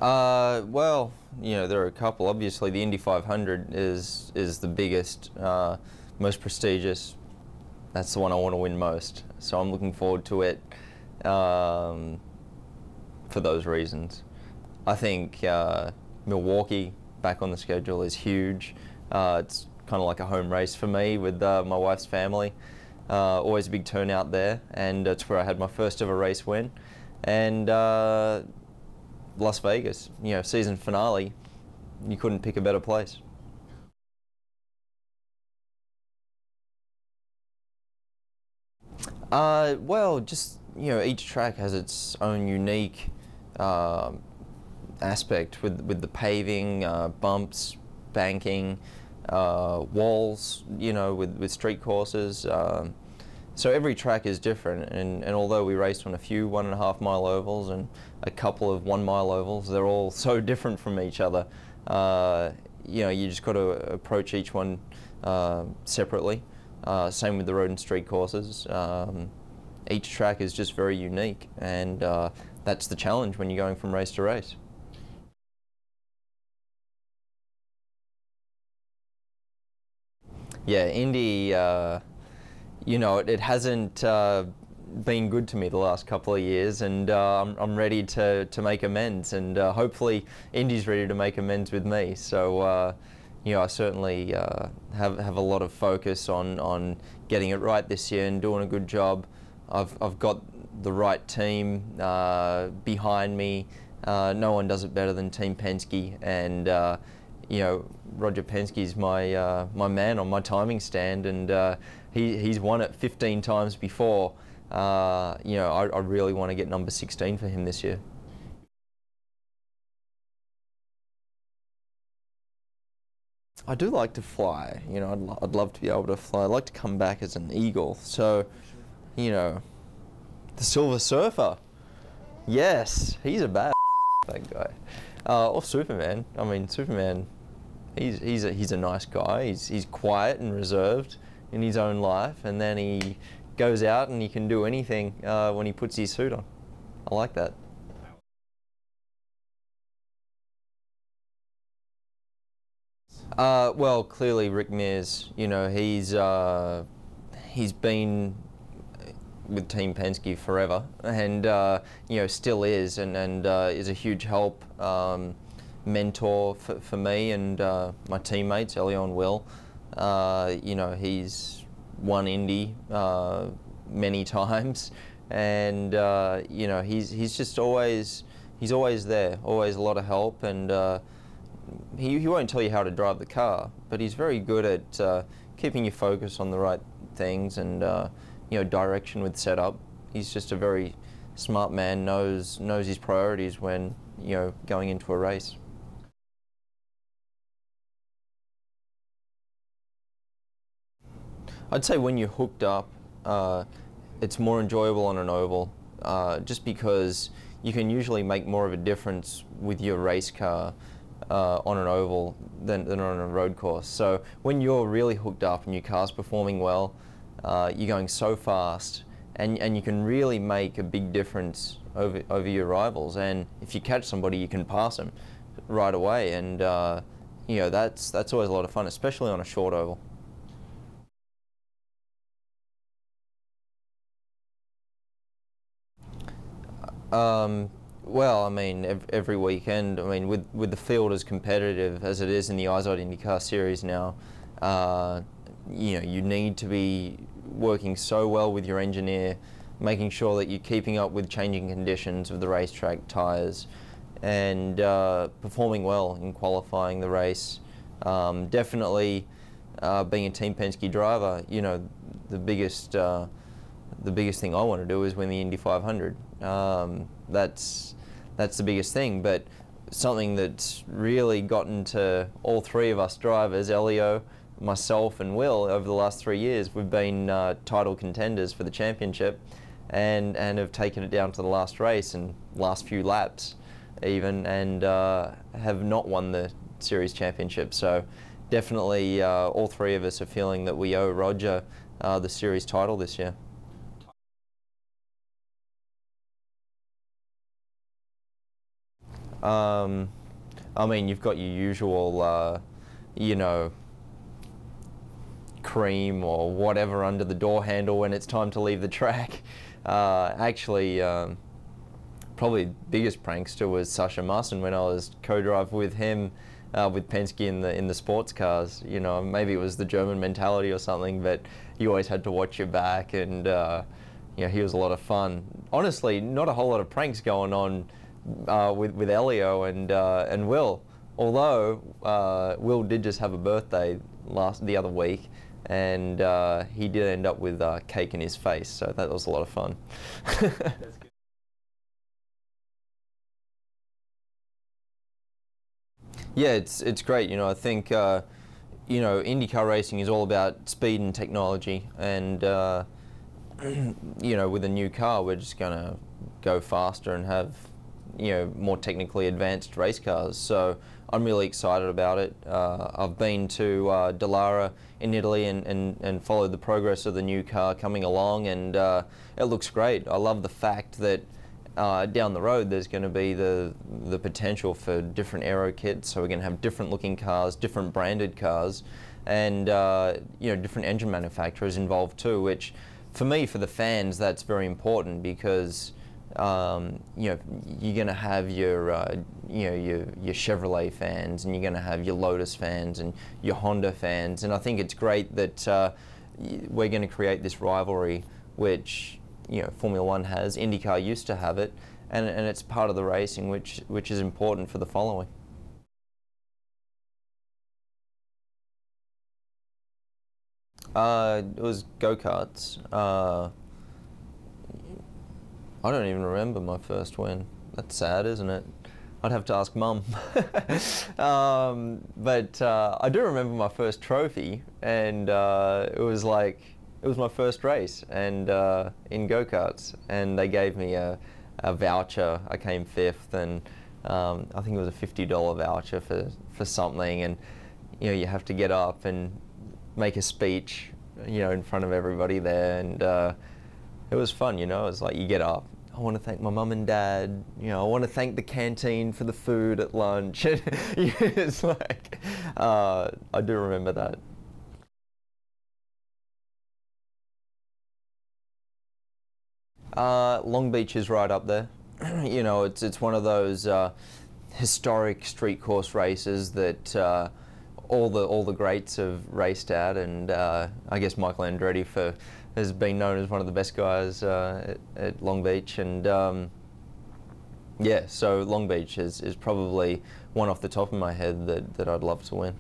Well, there are a couple. Obviously, the Indy 500 is the biggest, most prestigious. That's the one I want to win most. So I'm looking forward to it for those reasons. I think Milwaukee back on the schedule is huge. It's kind of like a home race for me with my wife's family. Always a big turnout there, and it's where I had my first ever race win. And Las Vegas, season finale, you couldn't pick a better place. Well, just, each track has its own unique aspect with the paving, bumps, banking, walls, with street courses. So every track is different, and although we raced on a few 1.5 mile ovals and a couple of 1 mile ovals, they're all so different from each other. You just got to approach each one separately. Same with the road and street courses. Each track is just very unique, and that's the challenge when you're going from race to race. Yeah, Indy, it hasn't been good to me the last couple of years, and I'm ready to make amends, and hopefully Indy's ready to make amends with me. So, I certainly have a lot of focus on getting it right this year and doing a good job. I've got the right team behind me. No one does it better than Team Penske, and Roger Penske's my man on my timing stand, and he's won it 15 times before. I really want to get number 16 for him this year. I do like to fly. I'd love to be able to fly. I'd like to come back as an eagle. So, the Silver Surfer. Yes, he's a bad that guy. Or Superman. I mean, Superman. He's a nice guy. He's quiet and reserved in his own life, and then he goes out and he can do anything when he puts his suit on. I like that. Well, clearly Rick Mears. He's been with Team Penske forever, and still is, and is a huge help. Mentor for me and my teammates, Elio and Will. He's won Indy many times, and he's just always there, always a lot of help, and he won't tell you how to drive the car, but he's very good at keeping you focused on the right things, and direction with setup. He's just a very smart man, knows his priorities when going into a race. I'd say when you're hooked up, it's more enjoyable on an oval, just because you can usually make more of a difference with your race car on an oval than on a road course. So when you're really hooked up and your car's performing well, you're going so fast, and you can really make a big difference over your rivals. And if you catch somebody, you can pass them right away, and that's always a lot of fun, especially on a short oval. Well, I mean, every weekend, I mean, with the field as competitive as it is in the IndyCar series now, you need to be working so well with your engineer, making sure that you're keeping up with changing conditions of the racetrack, tyres, and performing well in qualifying the race. Definitely, being a Team Penske driver, the biggest thing I want to do is win the Indy 500. That's the biggest thing, but something that's really gotten to all three of us drivers, Elio, myself and Will, over the last 3 years, we've been title contenders for the championship, and have taken it down to the last race and last few laps even, and have not won the series championship. So definitely all three of us are feeling that we owe Roger the series title this year. I mean, you've got your usual, you know, cream or whatever under the door handle when it's time to leave the track. Actually, probably biggest prankster was Sasha Marson when I was co-driver with him, with Penske in the sports cars. You know, maybe it was the German mentality or something, but you always had to watch your back, and you know, he was a lot of fun. Honestly, not a whole lot of pranks going on with Elio and Will. Although Will did just have a birthday the other week, and he did end up with cake in his face, so that was a lot of fun. That's good. Yeah, it's great. You know, I think you know, IndyCar racing is all about speed and technology, and you know, with a new car, we're just gonna go faster and have, you know, more technically advanced race cars. So I'm really excited about it. I've been to Dallara in Italy and followed the progress of the new car coming along, and it looks great. I love the fact that down the road there's going to be the potential for different aero kits, so we're going to have different looking cars, different branded cars, and you know, different engine manufacturers involved too, which for me, for the fans, that's very important, because you know, you're going to have your you know, your Chevrolet fans, and you're going to have your Lotus fans and your Honda fans, and I think it's great that we're going to create this rivalry, which, you know, Formula One has. IndyCar used to have it, and it's part of the racing, which is important for the following. It was go-karts. I don't even remember my first win. That's sad, isn't it? I'd have to ask Mum. But I do remember my first trophy, and it was my first race, and in go-karts, and they gave me a voucher. I came fifth, and I think it was a $50 voucher for something, and you know, you have to get up and make a speech, you know, in front of everybody there, and it was fun. You know, it's like you get up, I want to thank my mum and dad, you know, I want to thank the canteen for the food at lunch. It's like, I do remember that. Long Beach is right up there. You know, it's one of those historic street course races that all the greats have raced at, and I guess Michael Andretti has been known as one of the best guys at Long Beach, and yeah, so Long Beach is probably one off the top of my head that I'd love to win.